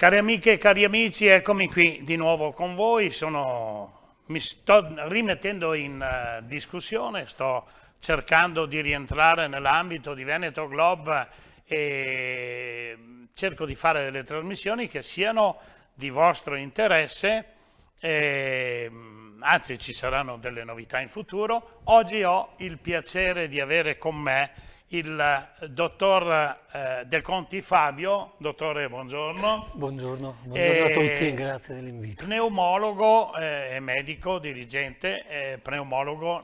Cari amiche e cari amici, eccomi qui di nuovo con voi. Mi sto rimettendo in discussione, sto cercando di rientrare nell'ambito di Veneto Globe e cerco di fare delle trasmissioni che siano di vostro interesse, anzi ci saranno delle novità in futuro. Oggi ho il piacere di avere con me il dottor De Conti Fabio. Dottore, buongiorno. Buongiorno a tutti e grazie dell'invito. Pneumologo e medico, dirigente, pneumologo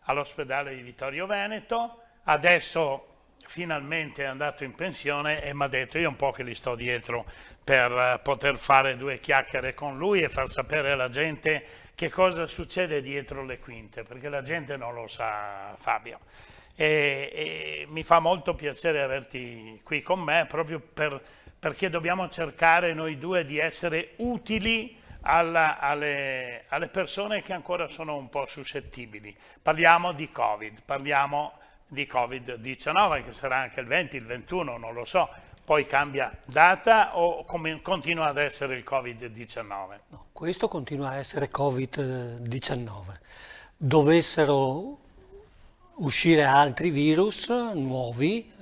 all'ospedale di Vittorio Veneto. Adesso finalmente è andato in pensione e mi ha detto: io un po' che gli sto dietro per poter fare due chiacchiere con lui e far sapere alla gente che cosa succede dietro le quinte, perché la gente non lo sa, Fabio. E mi fa molto piacere averti qui con me proprio perché dobbiamo cercare noi due di essere utili alle persone che ancora sono un po' suscettibili. Parliamo di Covid-19, che sarà anche il 20, il 21, non lo so, poi cambia data o continua ad essere il Covid-19? No, questo continua a essere Covid-19. Dovessero uscire altri virus nuovi,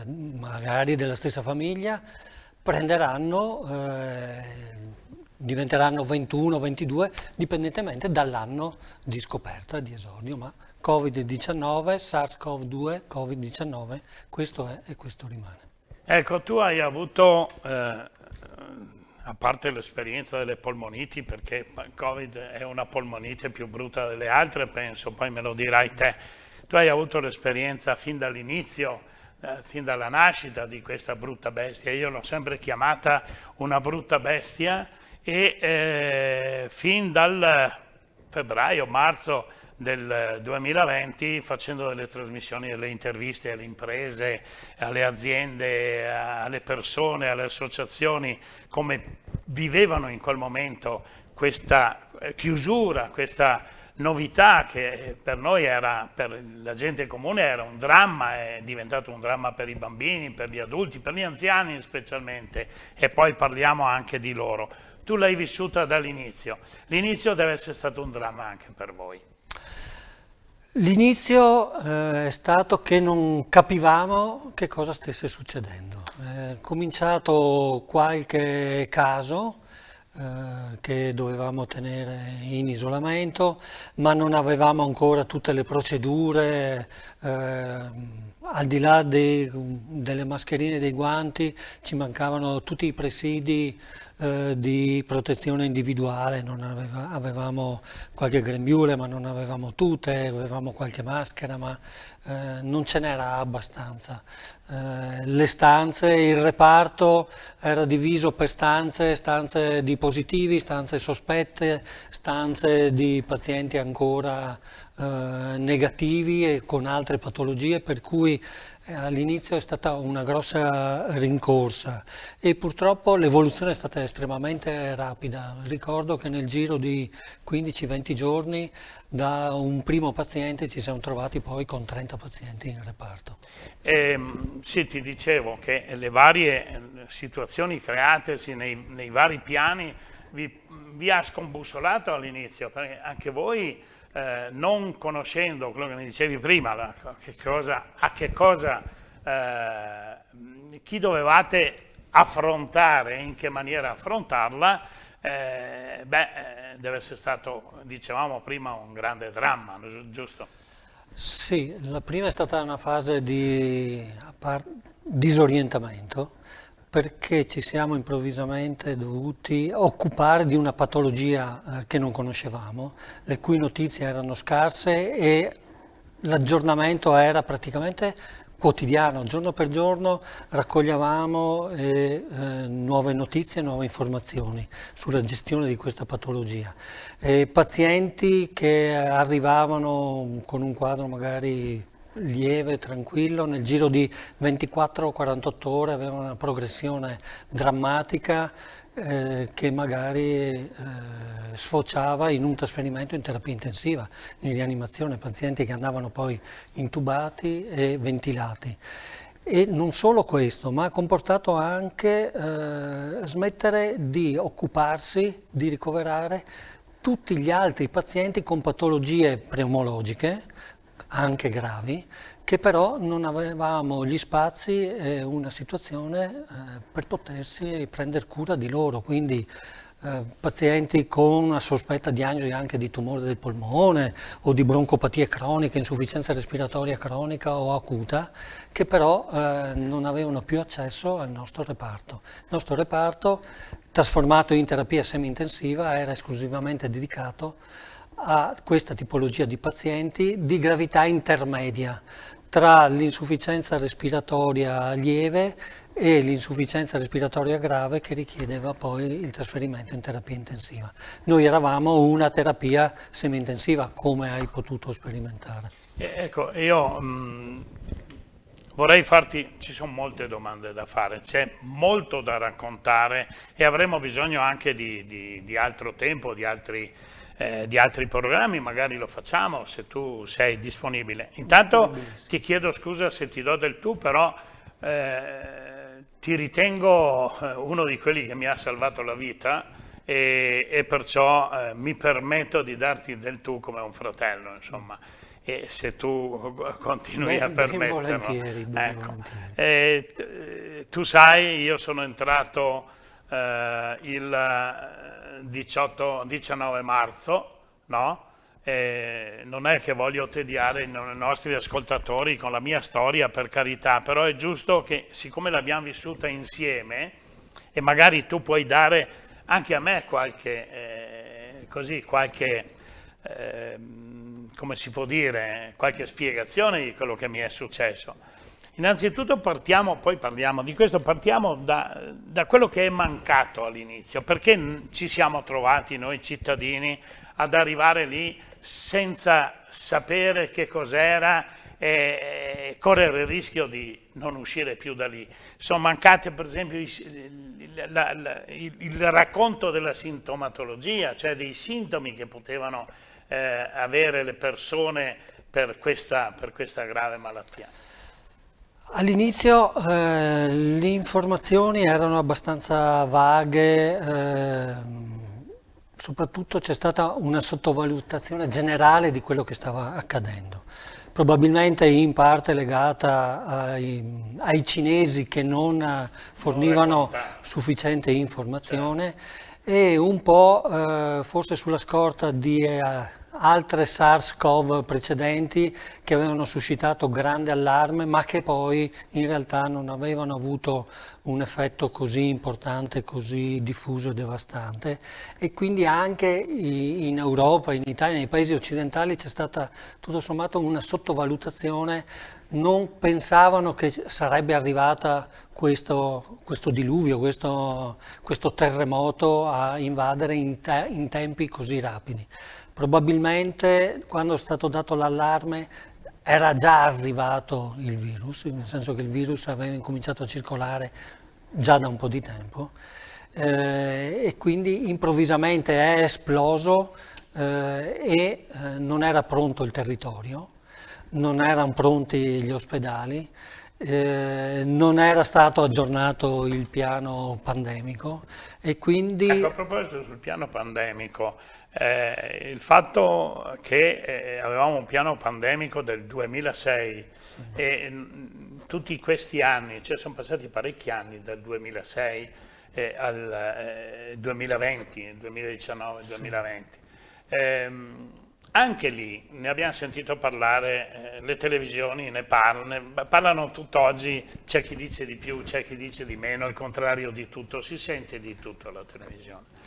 magari della stessa famiglia, diventeranno 21, 22, dipendentemente dall'anno di scoperta, di esordio, ma Covid-19, SARS-CoV-2, Covid-19, questo è e questo rimane. Ecco, tu hai avuto, a parte l'esperienza delle polmoniti, perché il Covid è una polmonite più brutta delle altre, penso, poi me lo dirai te. Tu hai avuto l'esperienza fin dall'inizio, fin dalla nascita di questa brutta bestia. Io l'ho sempre chiamata una brutta bestia e fin dal febbraio-marzo del 2020, facendo delle trasmissioni, delle interviste alle imprese, alle aziende, alle persone, alle associazioni, come vivevano in quel momento questa chiusura, questa novità che per noi per la gente comune era un dramma, è diventato un dramma per i bambini, per gli adulti, per gli anziani specialmente, e poi parliamo anche di loro. Tu l'hai vissuta dall'inizio, l'inizio deve essere stato un dramma anche per voi. L'inizio è stato che non capivamo che cosa stesse succedendo. È cominciato qualche caso che dovevamo tenere in isolamento, ma non avevamo ancora tutte le procedure, al di là delle mascherine e dei guanti, ci mancavano tutti i presidi di protezione individuale. Avevamo qualche grembiule, ma non avevamo tute, avevamo qualche maschera, ma non ce n'era abbastanza. Le stanze, il reparto era diviso per stanze di positivi, stanze sospette, stanze di pazienti ancora negativi e con altre patologie, per cui all'inizio è stata una grossa rincorsa e purtroppo l'evoluzione è stata estremamente rapida. Ricordo che nel giro di 15-20 giorni da un primo paziente ci siamo trovati poi con 30 pazienti in reparto. Sì, ti dicevo che le varie situazioni createsi nei vari piani vi ha scombussolato all'inizio, perché anche voi, non conoscendo quello che mi dicevi prima, chi dovevate affrontare e in che maniera affrontarla, deve essere stato, dicevamo prima, un grande dramma, giusto? Sì, la prima è stata una fase di disorientamento, perché ci siamo improvvisamente dovuti occupare di una patologia che non conoscevamo, le cui notizie erano scarse e l'aggiornamento era praticamente quotidiano. Giorno per giorno raccoglievamo nuove notizie, nuove informazioni sulla gestione di questa patologia. Pazienti che arrivavano con un quadro magari lieve, tranquillo, nel giro di 24 o 48 ore avevano una progressione drammatica che magari sfociava in un trasferimento in terapia intensiva, in rianimazione, pazienti che andavano poi intubati e ventilati. E non solo questo, ma ha comportato anche smettere di occuparsi, di ricoverare tutti gli altri pazienti con patologie pneumologiche, anche gravi, che però non avevamo gli spazi e una situazione per potersi prendere cura di loro, quindi pazienti con una sospetta diagnosi anche di tumore del polmone o di broncopatie croniche, insufficienza respiratoria cronica o acuta, che però non avevano più accesso al nostro reparto. Il nostro reparto, trasformato in terapia semi-intensiva, era esclusivamente dedicato a questa tipologia di pazienti di gravità intermedia, tra l'insufficienza respiratoria lieve e l'insufficienza respiratoria grave che richiedeva poi il trasferimento in terapia intensiva. Noi eravamo una terapia semi-intensiva, come hai potuto sperimentare. Ecco, io vorrei farti, ci sono molte domande da fare, c'è molto da raccontare e avremo bisogno anche di altro tempo, di altri programmi, magari lo facciamo se tu sei disponibile. Intanto ti chiedo scusa se ti do del tu, però ti ritengo uno di quelli che mi ha salvato la vita e perciò mi permetto di darti del tu come un fratello, insomma. E se tu continui a permetterlo. Volentieri, ecco. volentieri. Tu sai, io sono entrato il 19 marzo, no? Non è che voglio tediare i nostri ascoltatori con la mia storia, per carità, però è giusto che, siccome l'abbiamo vissuta insieme, e magari tu puoi dare anche a me qualche, come si può dire, qualche spiegazione di quello che mi è successo. Innanzitutto poi parliamo di questo, partiamo da quello che è mancato all'inizio, perché ci siamo trovati noi cittadini ad arrivare lì senza sapere che cos'era e correre il rischio di non uscire più da lì. Sono mancate per esempio il racconto della sintomatologia, cioè dei sintomi che potevano avere le persone per questa grave malattia. All'inizio le informazioni erano abbastanza vaghe, soprattutto c'è stata una sottovalutazione generale di quello che stava accadendo, probabilmente in parte legata ai cinesi che non fornivano sufficiente informazione e un po' forse sulla scorta di altre SARS-CoV precedenti che avevano suscitato grande allarme ma che poi in realtà non avevano avuto un effetto così importante, così diffuso e devastante, e quindi anche in Europa, in Italia, nei paesi occidentali c'è stata tutto sommato una sottovalutazione. Non pensavano che sarebbe arrivata questo diluvio, questo terremoto a invadere in tempi così rapidi. Probabilmente quando è stato dato l'allarme era già arrivato il virus, nel senso che il virus aveva incominciato a circolare già da un po' di tempo e quindi improvvisamente è esploso e non era pronto il territorio, non erano pronti gli ospedali, non era stato aggiornato il piano pandemico e quindi... Ecco, a proposito sul piano pandemico, il fatto che avevamo un piano pandemico del 2006 sì. E tutti questi anni, cioè sono passati parecchi anni dal 2006 al 2020, 2019, 2020. Anche lì ne abbiamo sentito parlare, le televisioni ne parlano tutt'oggi, c'è chi dice di più, c'è chi dice di meno, il contrario di tutto, si sente di tutto alla televisione.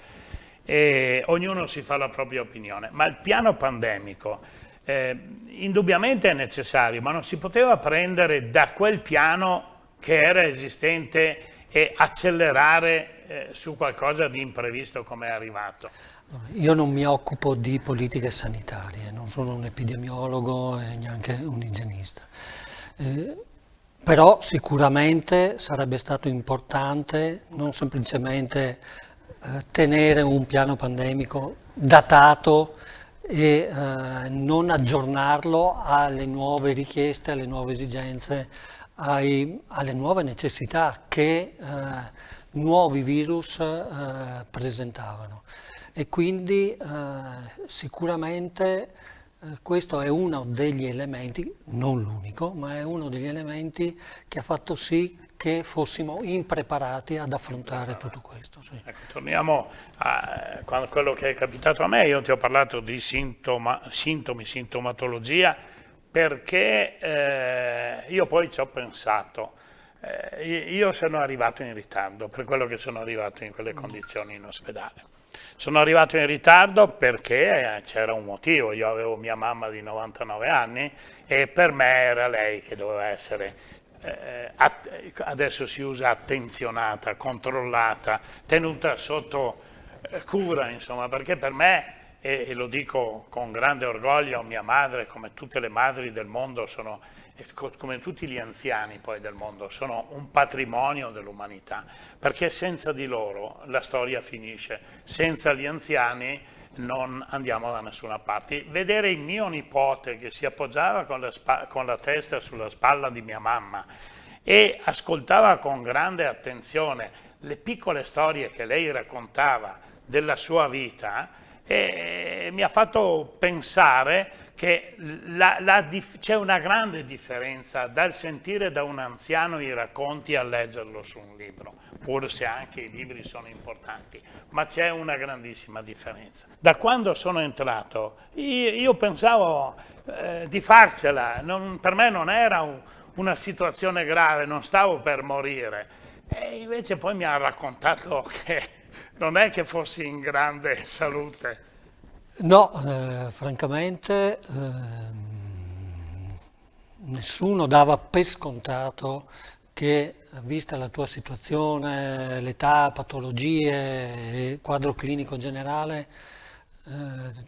E ognuno si fa la propria opinione, ma il piano pandemico indubbiamente è necessario, ma non si poteva prendere da quel piano che era esistente e accelerare su qualcosa di imprevisto come è arrivato. Io non mi occupo di politiche sanitarie, non sono un epidemiologo e neanche un igienista, però sicuramente sarebbe stato importante non semplicemente tenere un piano pandemico datato e non aggiornarlo alle nuove richieste, alle nuove esigenze, alle nuove necessità che nuovi virus presentavano. E quindi sicuramente questo è uno degli elementi, non l'unico, ma è uno degli elementi che ha fatto sì che fossimo impreparati ad affrontare tutto questo. Sì. Ecco, torniamo a quello che è capitato a me. Io ti ho parlato di sintomi, sintomatologia, perché io poi ci ho pensato. Io sono arrivato in ritardo, per quello che sono arrivato in quelle condizioni in ospedale. Sono arrivato in ritardo perché c'era un motivo. Io avevo mia mamma di 99 anni e per me era lei che doveva essere, adesso si usa attenzionata, controllata, tenuta sotto cura, insomma, perché per me, e lo dico con grande orgoglio, mia madre, come tutte le madri del mondo, come tutti gli anziani poi del mondo, sono un patrimonio dell'umanità, perché senza di loro la storia finisce, senza gli anziani non andiamo da nessuna parte. Vedere il mio nipote che si appoggiava con la testa sulla spalla di mia mamma e ascoltava con grande attenzione le piccole storie che lei raccontava della sua vita, e mi ha fatto pensare che c'è una grande differenza dal sentire da un anziano i racconti a leggerlo su un libro, pur se anche i libri sono importanti, ma c'è una grandissima differenza. Da quando sono entrato io pensavo di farcela, per me non era una situazione grave, non stavo per morire, e invece poi mi ha raccontato che non è che fossi in grande salute. No, francamente nessuno dava per scontato che, vista la tua situazione, l'età, patologie, quadro clinico generale,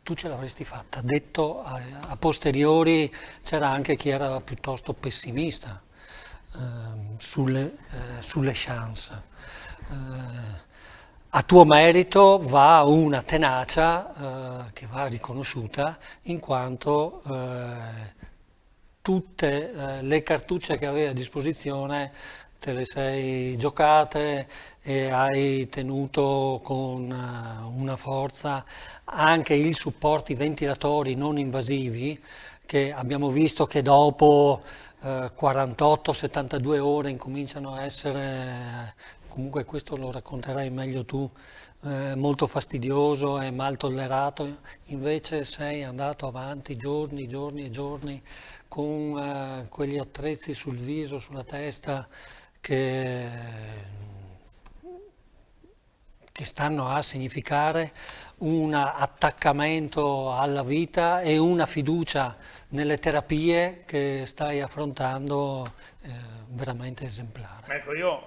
tu ce l'avresti fatta. Detto a posteriori, c'era anche chi era piuttosto pessimista sulle chance. A tuo merito va una tenacia che va riconosciuta, in quanto tutte le cartucce che avevi a disposizione te le sei giocate e hai tenuto con una forza anche i supporti ventilatori non invasivi, che abbiamo visto che dopo 48-72 ore incominciano a essere, comunque questo lo racconterai meglio tu, molto fastidioso e mal tollerato. Invece sei andato avanti giorni e giorni con quegli attrezzi sul viso, sulla testa, che stanno a significare un attaccamento alla vita e una fiducia nelle terapie che stai affrontando veramente esemplare. Ecco, io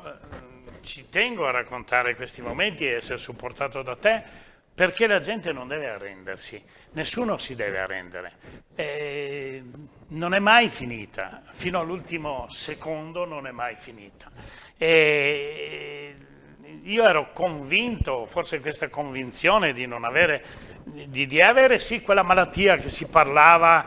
ci tengo a raccontare questi momenti e essere supportato da te, perché la gente non deve arrendersi, nessuno si deve arrendere. Non è mai finita, fino all'ultimo secondo non è mai finita. Io ero convinto, forse questa convinzione di non avere, di avere sì quella malattia che si parlava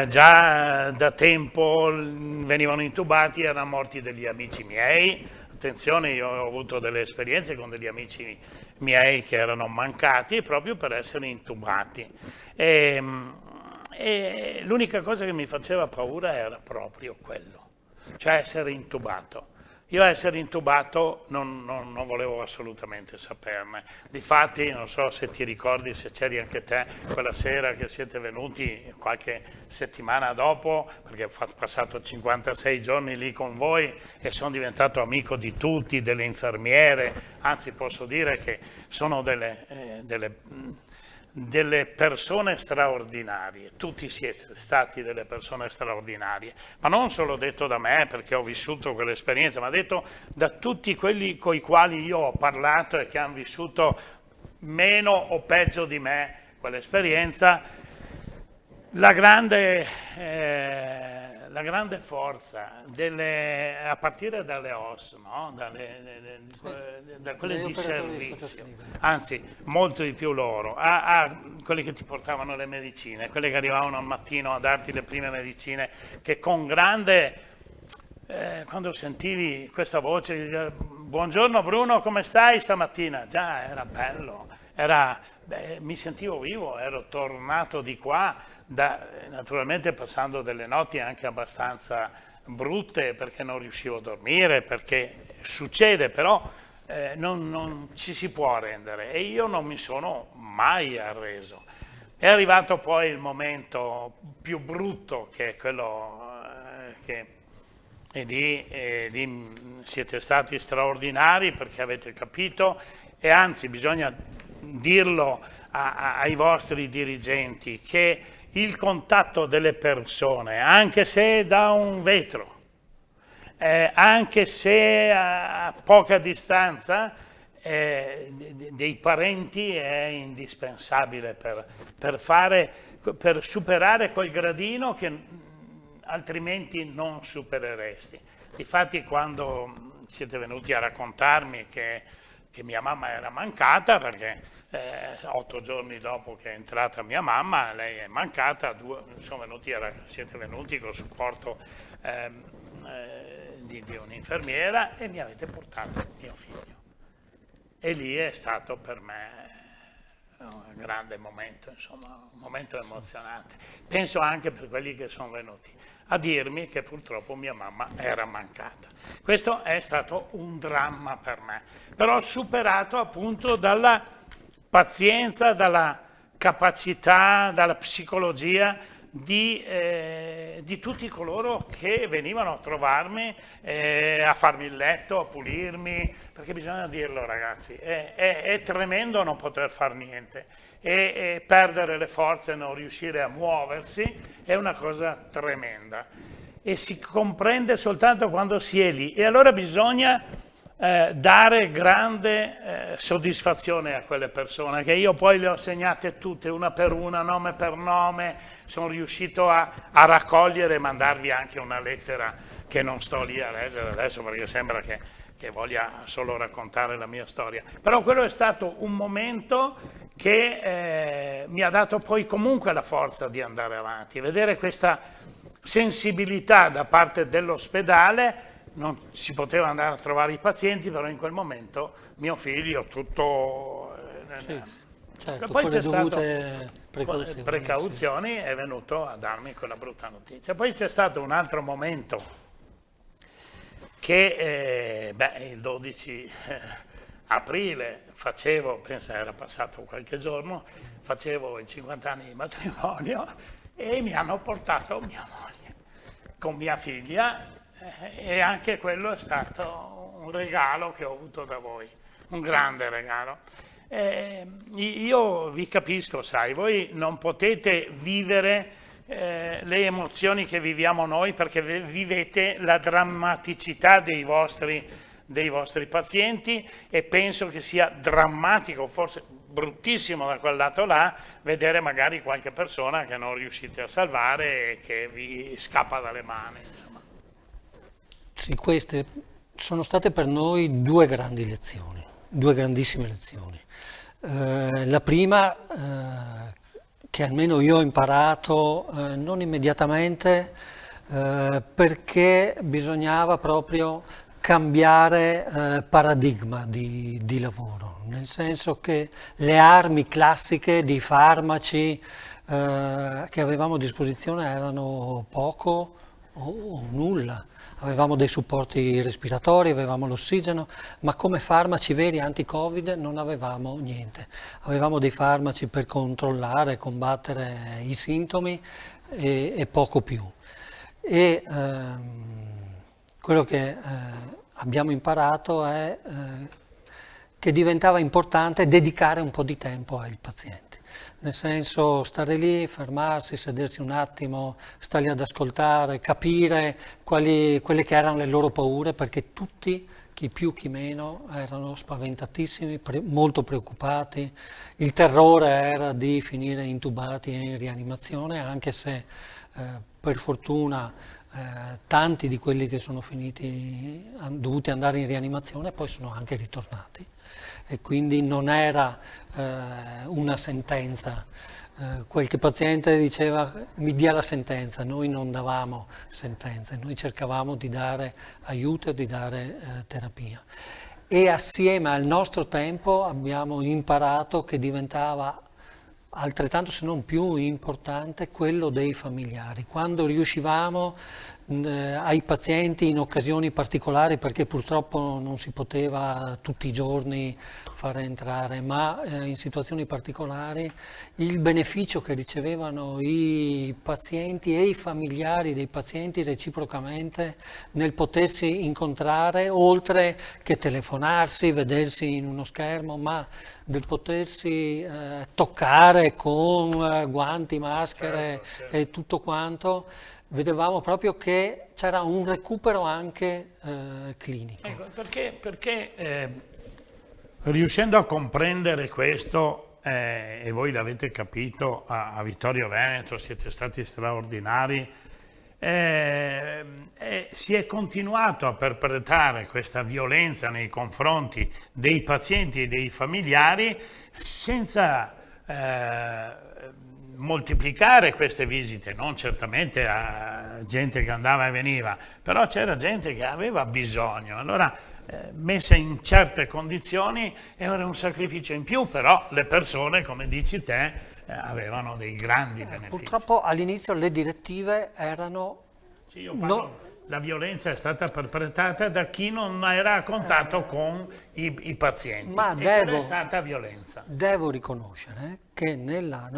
già da tempo, venivano intubati, erano morti degli amici miei. Attenzione, io ho avuto delle esperienze con degli amici miei che erano mancati proprio per essere intubati. E l'unica cosa che mi faceva paura era proprio quello, cioè essere intubato. Io essere intubato non volevo assolutamente saperne. Difatti, non so se ti ricordi, se c'eri anche te quella sera che siete venuti qualche settimana dopo, perché ho passato 56 giorni lì con voi e sono diventato amico di tutti, delle infermiere, anzi posso dire che sono delle persone straordinarie, tutti siete stati delle persone straordinarie, ma non solo detto da me perché ho vissuto quell'esperienza, ma detto da tutti quelli con i quali io ho parlato e che hanno vissuto meno o peggio di me quell'esperienza. La grande forza, a partire dalle OSS, no? Da quelle di servizio, anzi molto di più loro, a quelli che ti portavano le medicine, quelli che arrivavano al mattino a darti le prime medicine, che con grande quando sentivi questa voce, buongiorno Bruno, come stai stamattina? Già era bello, mi sentivo vivo, ero tornato di qua, naturalmente passando delle notti anche abbastanza brutte perché non riuscivo a dormire, perché succede, però non ci si può arrendere e io non mi sono mai arreso. È arrivato poi il momento più brutto, che è quello e lì siete stati straordinari perché avete capito, e anzi bisogna dirlo ai vostri dirigenti, che il contatto delle persone, anche se da un vetro, anche se a poca distanza, dei parenti è indispensabile per superare quel gradino che altrimenti non supereresti. Difatti quando siete venuti a raccontarmi che mia mamma era mancata, perché 8 giorni dopo che è entrata mia mamma, lei è mancata, siete venuti col supporto di un'infermiera e mi avete portato mio figlio. E lì è stato per me un grande momento, insomma, un momento emozionante. Penso anche per quelli che sono venuti a dirmi che purtroppo mia mamma era mancata. Questo è stato un dramma per me, però superato appunto dalla pazienza, dalla capacità, dalla psicologia di tutti coloro che venivano a trovarmi, a farmi il letto, a pulirmi, perché bisogna dirlo ragazzi, è tremendo non poter fare niente e perdere le forze e non riuscire a muoversi è una cosa tremenda e si comprende soltanto quando si è lì, e allora bisogna dare grande soddisfazione a quelle persone, che io poi le ho segnate tutte una per una, nome per nome, sono riuscito a raccogliere e mandarvi anche una lettera che non sto lì a leggere adesso perché sembra che voglia solo raccontare la mia storia, però quello è stato un momento che mi ha dato poi comunque la forza di andare avanti, vedere questa sensibilità da parte dell'ospedale. Non si poteva andare a trovare i pazienti, però in quel momento mio figlio tutto... Sì, certo, poi con le dovute precauzioni, è venuto a darmi quella brutta notizia. Poi c'è stato un altro momento che il 12 aprile facevo, penso era passato qualche giorno, facevo i 50 anni di matrimonio e mi hanno portato mia moglie con mia figlia. E anche quello è stato un regalo che ho avuto da voi, un grande regalo. Io vi capisco, sai, voi non potete vivere le emozioni che viviamo noi perché vivete la drammaticità dei vostri pazienti, e penso che sia drammatico, forse bruttissimo da quel lato là, vedere magari qualche persona che non riuscite a salvare e che vi scappa dalle mani. Sì, queste sono state per noi due grandi lezioni, due grandissime lezioni. La prima, che almeno io ho imparato non immediatamente, perché bisognava proprio cambiare paradigma di lavoro, nel senso che le armi classiche di farmaci che avevamo a disposizione erano poco o nulla. Avevamo dei supporti respiratori, avevamo l'ossigeno, ma come farmaci veri anti-Covid non avevamo niente. Avevamo dei farmaci per controllare, combattere i sintomi e poco più. E quello che abbiamo imparato è che diventava importante dedicare un po' di tempo ai pazienti. Nel senso, stare lì, fermarsi, sedersi un attimo, starli ad ascoltare, capire quelle che erano le loro paure, perché tutti, chi più chi meno, erano spaventatissimi, molto preoccupati. Il terrore era di finire intubati e in rianimazione, anche se per fortuna tanti di quelli che sono finiti, hanno dovuti andare in rianimazione, poi sono anche ritornati. E quindi non era una sentenza qualche paziente diceva mi dia la sentenza, noi non davamo sentenze, noi cercavamo di dare aiuto e di dare terapia. E assieme al nostro tempo abbiamo imparato che diventava altrettanto se non più importante quello dei familiari. Quando riuscivamo ai pazienti in occasioni particolari, perché purtroppo non si poteva tutti i giorni fare entrare, ma in situazioni particolari il beneficio che ricevevano i pazienti e i familiari dei pazienti reciprocamente nel potersi incontrare, oltre che telefonarsi, vedersi in uno schermo, ma del potersi toccare con guanti, maschere e tutto quanto, vedevamo proprio che c'era un recupero anche clinico. Ecco, perché riuscendo a comprendere questo, e voi l'avete capito a Vittorio Veneto, siete stati straordinari, si è continuato a perpetrare questa violenza nei confronti dei pazienti e dei familiari senza moltiplicare queste visite, non certamente a gente che andava e veniva, però c'era gente che aveva bisogno, allora messa in certe condizioni era un sacrificio in più, però le persone, come dici te, avevano dei grandi benefici. Purtroppo all'inizio le direttive erano... Sì, io parlo, la violenza è stata perpetrata da chi non era a contatto con i pazienti, ma è stata violenza. Devo riconoscere che nel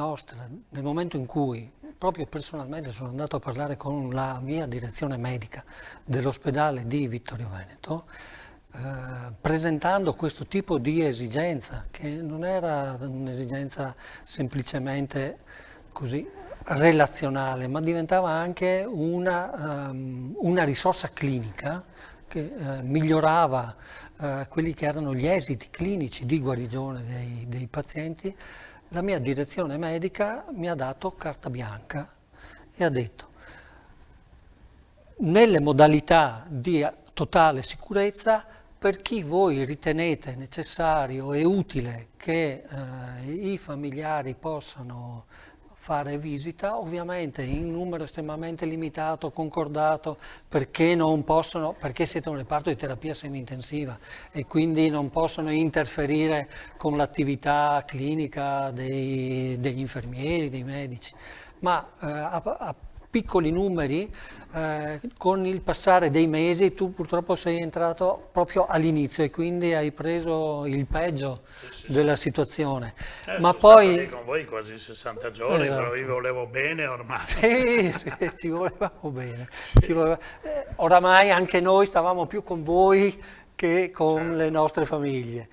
momento in cui proprio personalmente sono andato a parlare con la mia direzione medica dell'ospedale di Vittorio Veneto, presentando questo tipo di esigenza, che non era un'esigenza semplicemente così relazionale, ma diventava anche una risorsa clinica che migliorava quelli che erano gli esiti clinici di guarigione dei pazienti. La mia direzione medica mi ha dato carta bianca e ha detto: nelle modalità di totale sicurezza, per chi voi ritenete necessario e utile che i familiari possano fare visita, ovviamente in numero estremamente limitato, concordato, perché non possono, perché siete un reparto di terapia semi-intensiva e quindi non possono interferire con l'attività clinica degli infermieri, dei medici, ma a piccoli numeri, con il passare dei mesi tu purtroppo sei entrato proprio all'inizio e quindi hai preso il peggio della situazione. Ma poi con voi quasi 60 giorni, esatto. Però io volevo bene ormai. Sì, ci volevamo bene. Oramai anche noi stavamo più con voi che con certo. Le nostre famiglie.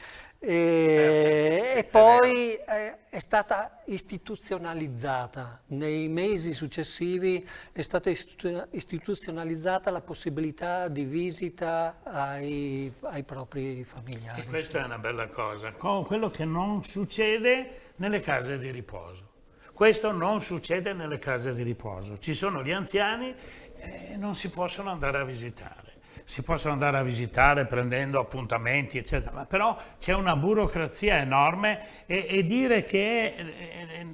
E poi è stata istituzionalizzata, nei mesi successivi è stata istituzionalizzata la possibilità di visita ai propri familiari. E questa è una bella cosa, quello che non succede nelle case di riposo. Questo non succede nelle case di riposo. Ci sono gli anziani e non si possono andare a visitare. Si possono andare a visitare prendendo appuntamenti, eccetera, ma però c'è una burocrazia enorme e dire che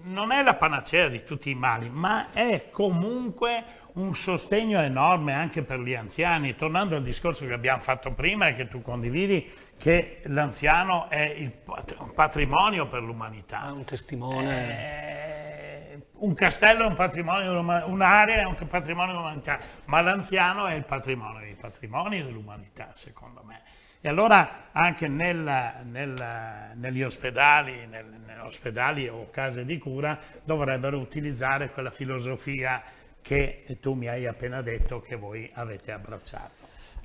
non è la panacea di tutti i mali, ma è comunque un sostegno enorme anche per gli anziani. Tornando al discorso che abbiamo fatto prima e che tu condividi, che l'anziano è un patrimonio per l'umanità. È un testimone. Un castello è un patrimonio, un'area è un patrimonio dell'umanità, ma l'anziano è il patrimonio dei patrimoni dell'umanità, secondo me. E allora anche negli ospedali, ospedali o case di cura dovrebbero utilizzare quella filosofia che tu mi hai appena detto che voi avete abbracciato.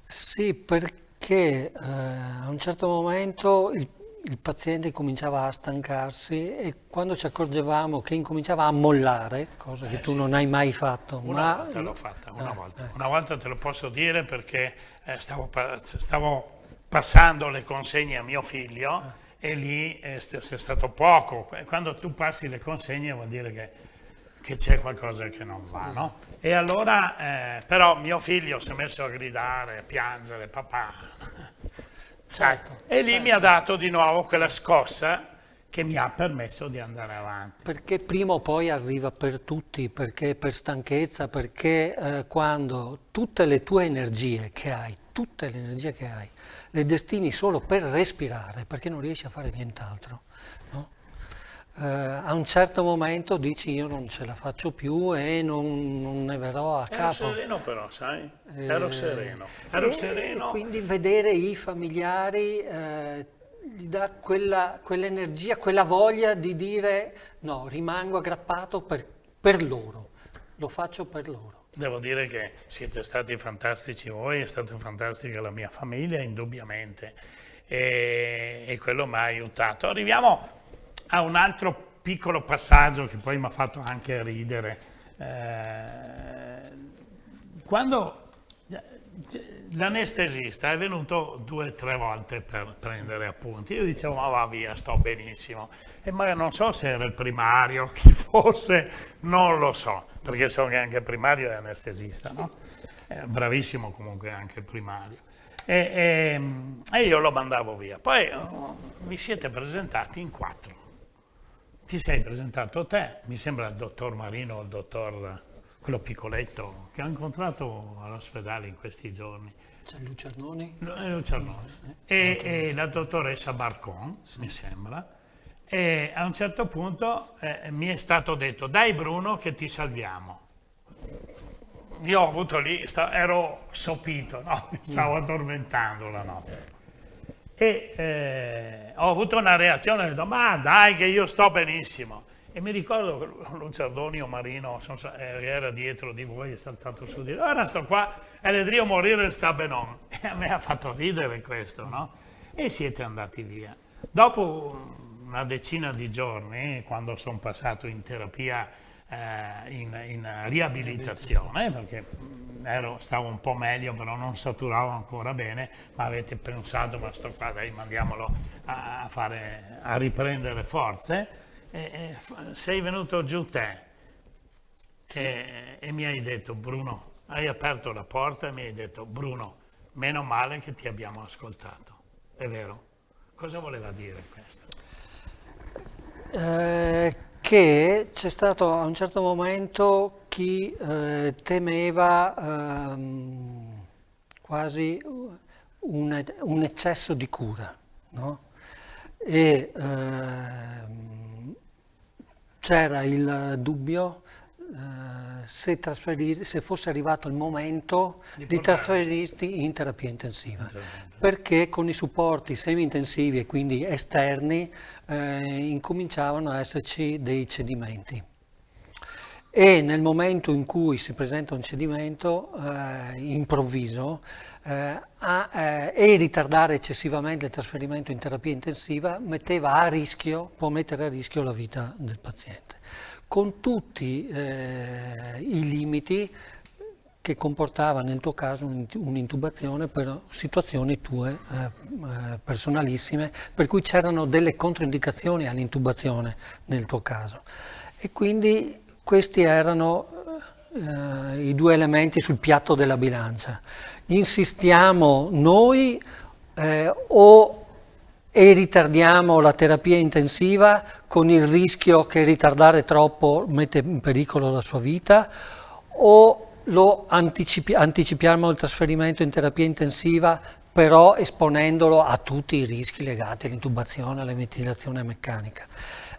Sì, perché a un certo momento il paziente cominciava a stancarsi e quando ci accorgevamo che incominciava a mollare, cosa che tu non hai mai fatto. Una volta l'ho fatta, una volta. Ecco. Una volta te lo posso dire perché stavo passando le consegne a mio figlio e lì è stato poco. Quando tu passi le consegne vuol dire che c'è qualcosa che non va, no? E allora, però mio figlio si è messo a gridare, a piangere, papà. Certo, e lì mi ha dato di nuovo quella scossa che mi ha permesso di andare avanti. Perché prima o poi arriva per tutti, perché per stanchezza, perché quando tutte le tue energie che hai, le destini solo per respirare, perché non riesci a fare nient'altro, no? A un certo momento dici io non ce la faccio più e non ne verrò a Ero capo. sereno però, sai? Ero sereno. E quindi vedere i familiari gli dà quell'energia, quella voglia di dire no, rimango aggrappato per loro, lo faccio per loro. Devo dire che siete stati fantastici voi, è stata fantastica la mia famiglia, indubbiamente, e quello mi ha aiutato. Arriviamo a un altro piccolo passaggio che poi mi ha fatto anche ridere. Quando l'anestesista è venuto 2 o 3 volte per prendere appunti, io dicevo ma va via, sto benissimo, e magari non so se era il primario, chi fosse, non lo so, perché so che anche il primario è anestesista, no? È bravissimo comunque anche il primario, e io lo mandavo via. Poi vi siete presentati in 4, ti sei presentato te, mi sembra il dottor Marino, il dottor, quello piccoletto che ho incontrato all'ospedale in questi giorni. C'è Lucernoni? Lucernoni. E la dottoressa Barcon, mi sembra. E a un certo punto mi è stato detto, dai Bruno che ti salviamo. Io ho avuto lì, ero sopito, no? Mi stavo addormentando la notte. E ho avuto una reazione, ho detto, ma dai che io sto benissimo. E mi ricordo che Lucernoni o Marino era dietro di voi, è saltato su di dire, ora sto qua e vedremo morire sta benon. E a me ha fatto ridere questo, no? E siete andati via. Dopo una decina di giorni, quando sono passato in terapia, in riabilitazione, perché stavo un po' meglio, però non saturavo ancora bene, ma avete pensato, ma sto qua, dai, mandiamolo a riprendere forze. Sei venuto giù te e mi hai detto, Bruno, hai aperto la porta e mi hai detto, Bruno, meno male che ti abbiamo ascoltato. È vero? Cosa voleva dire questo? Che c'è stato a un certo momento chi temeva quasi un eccesso di cura, no? E c'era il dubbio se fosse arrivato il momento di trasferirti in terapia intensiva, perché con i supporti semi-intensivi e quindi esterni incominciavano a esserci dei cedimenti. E nel momento in cui si presenta un cedimento improvviso e ritardare eccessivamente il trasferimento in terapia intensiva può mettere a rischio la vita del paziente, con tutti i limiti che comportava nel tuo caso un'intubazione per situazioni tue personalissime, per cui c'erano delle controindicazioni all'intubazione nel tuo caso. E quindi questi erano i 2 elementi sul piatto della bilancia. Insistiamo noi e ritardiamo la terapia intensiva con il rischio che ritardare troppo mette in pericolo la sua vita, o lo anticipiamo il trasferimento in terapia intensiva però esponendolo a tutti i rischi legati all'intubazione, alla ventilazione meccanica.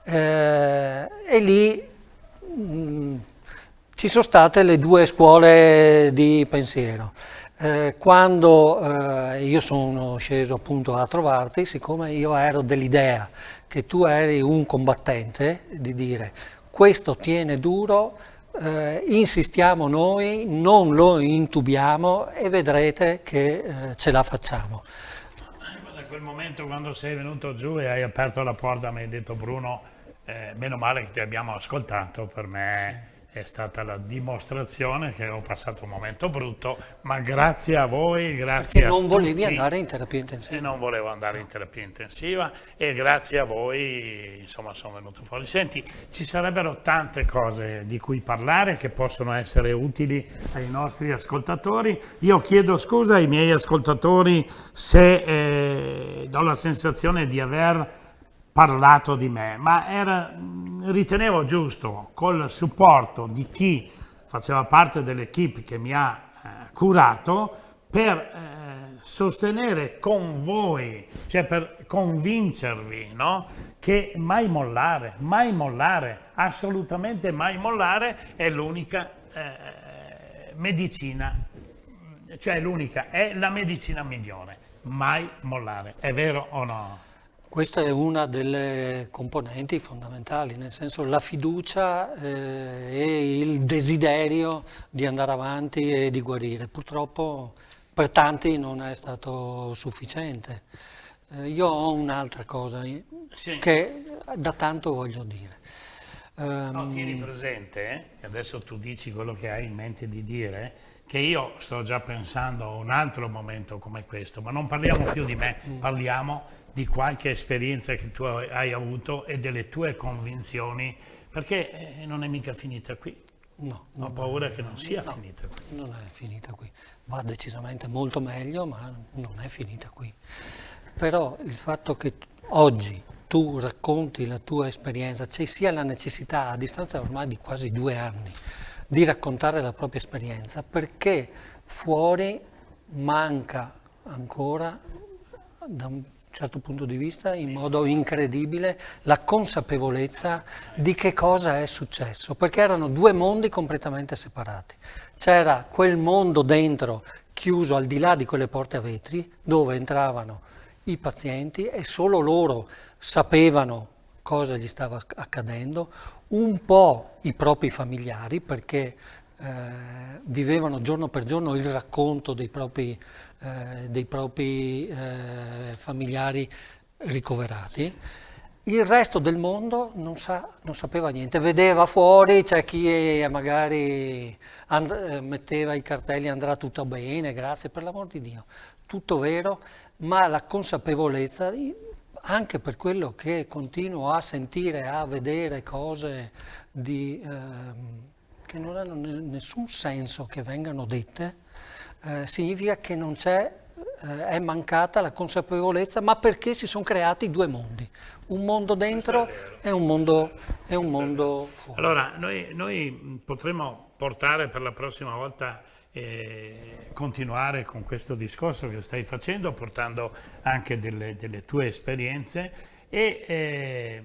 E lì ci sono state le 2 scuole di pensiero. Quando io sono sceso appunto a trovarti, siccome io ero dell'idea che tu eri un combattente, di dire questo tiene duro, insistiamo noi, non lo intubiamo e vedrete che ce la facciamo. Da quel momento, quando sei venuto giù e hai aperto la porta, mi hai detto, Bruno, meno male che ti abbiamo ascoltato, per me è stata la dimostrazione che ho passato un momento brutto, ma grazie a voi, grazie a tutti. Perché non volevi andare in terapia intensiva. E non volevo andare in terapia intensiva, e grazie a voi, insomma, sono venuto fuori. Senti, ci sarebbero tante cose di cui parlare che possono essere utili ai nostri ascoltatori. Io chiedo scusa ai miei ascoltatori se do la sensazione di aver parlato di me, ma ritenevo giusto, col supporto di chi faceva parte dell'equipe che mi ha curato, per sostenere con voi, cioè per convincervi, no? Che mai mollare, assolutamente mai mollare è l'unica medicina, cioè è la medicina migliore, mai mollare, è vero o no? Questa è una delle componenti fondamentali, nel senso la fiducia e il desiderio di andare avanti e di guarire. Purtroppo per tanti non è stato sufficiente. Io ho un'altra cosa Sì. che da tanto voglio dire. No, tieni presente, adesso tu dici quello che hai in mente di dire, che io sto già pensando a un altro momento come questo, ma non parliamo più di me, parliamo di qualche esperienza che tu hai avuto e delle tue convinzioni, perché non è mica finita qui. No, Ho paura che non sia finita qui. non è finita qui. Va decisamente molto meglio, ma non è finita qui. Però il fatto che oggi tu racconti la tua esperienza, ci sia la necessità, a distanza ormai di quasi 2 anni, di raccontare la propria esperienza, perché fuori manca ancora, da un certo punto di vista, in modo incredibile, la consapevolezza di che cosa è successo, perché erano 2 mondi completamente separati. C'era quel mondo dentro, chiuso al di là di quelle porte a vetri, dove entravano i pazienti e solo loro sapevano cosa gli stava accadendo, un po' i propri familiari, perché vivevano giorno per giorno il racconto dei propri familiari ricoverati. Il resto del mondo non sapeva niente, vedeva fuori, c'è chi magari metteva i cartelli andrà tutto bene, grazie, per l'amor di Dio, tutto vero, ma la consapevolezza, anche per quello che continuo a sentire, a vedere cose che non hanno nessun senso che vengano dette, significa che non c'è, è mancata la consapevolezza, ma perché si sono creati 2 mondi, un mondo dentro e un mondo fuori. Allora, noi potremmo portare per la prossima volta, continuare con questo discorso che stai facendo, portando anche delle tue esperienze e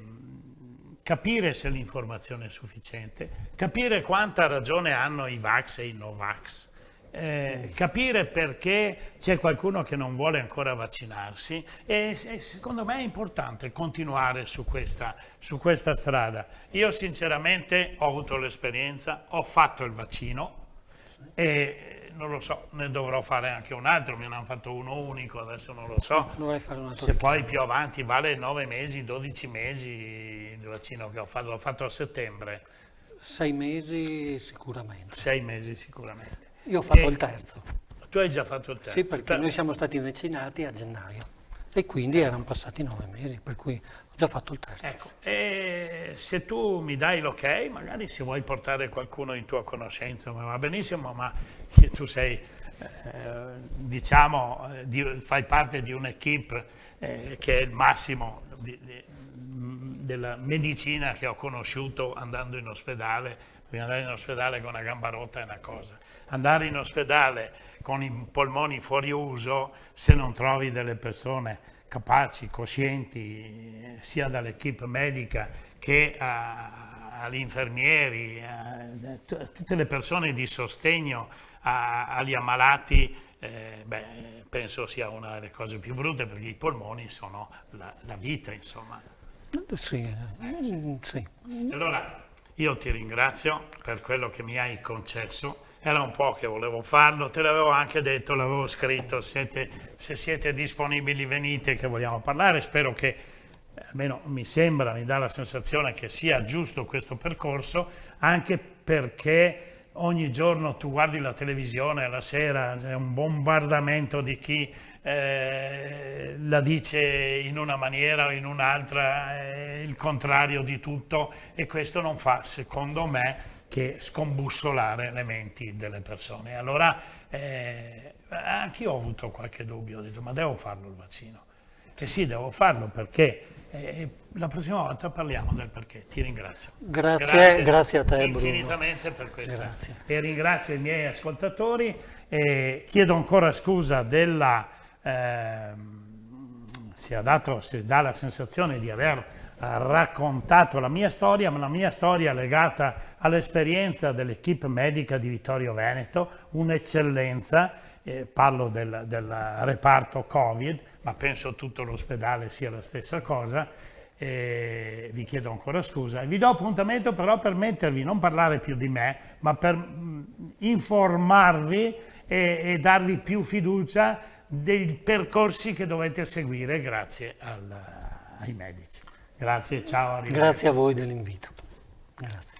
capire se l'informazione è sufficiente, capire quanta ragione hanno i Vax e i Novax, capire perché c'è qualcuno che non vuole ancora vaccinarsi e secondo me è importante continuare su questa strada. Io sinceramente ho avuto l'esperienza, ho fatto il vaccino e non lo so, ne dovrò fare anche un altro, me ne hanno fatto uno unico, adesso non lo so, se poi più avanti vale 9 mesi, 12 mesi il vaccino che ho fatto, l'ho fatto a settembre. 6 mesi sicuramente. 6 mesi sicuramente. Io ho fatto il terzo. Tu hai già fatto il terzo? Sì, perché noi siamo stati vaccinati a gennaio e quindi erano passati 9 mesi, per cui ho già fatto il terzo. Ecco, e se tu mi dai l'ok, magari se vuoi portare qualcuno in tua conoscenza, va benissimo, ma tu sei, diciamo, fai parte di un'equipe che è il massimo della medicina che ho conosciuto andando in ospedale, perché andare in ospedale con una gamba rotta è una cosa, andare in ospedale con i polmoni fuori uso, se non trovi delle persone capaci, coscienti, sia dall'equipe medica che agli infermieri, a tutte le persone di sostegno agli ammalati, penso sia una delle cose più brutte, perché i polmoni sono la vita, insomma. Sì, sì. Allora, io ti ringrazio per quello che mi hai concesso, era un po' che volevo farlo, te l'avevo anche detto, l'avevo scritto, se siete disponibili venite che vogliamo parlare, spero che, almeno mi sembra, mi dà la sensazione che sia giusto questo percorso, anche perché ogni giorno tu guardi la televisione, la sera c'è un bombardamento di chi la dice in una maniera o in un'altra, il contrario di tutto, e questo non fa, secondo me, che scombussolare le menti delle persone. Allora anch'io ho avuto qualche dubbio, ho detto ma devo farlo il vaccino. sì, devo farlo perché la prossima volta parliamo del perché. Ti ringrazio. Grazie a te, Bruno. Infinitamente per questa. Grazie. E ringrazio i miei ascoltatori e chiedo ancora scusa della... si dà la sensazione di aver raccontato la mia storia, ma la mia storia è legata all'esperienza dell'equipe medica di Vittorio Veneto, un'eccellenza, parlo del reparto Covid, ma penso tutto l'ospedale sia la stessa cosa, vi chiedo ancora scusa e vi do appuntamento però per mettervi, non parlare più di me, ma per informarvi e darvi più fiducia dei percorsi che dovete seguire grazie ai medici. Grazie, ciao. Grazie a voi dell'invito. Grazie.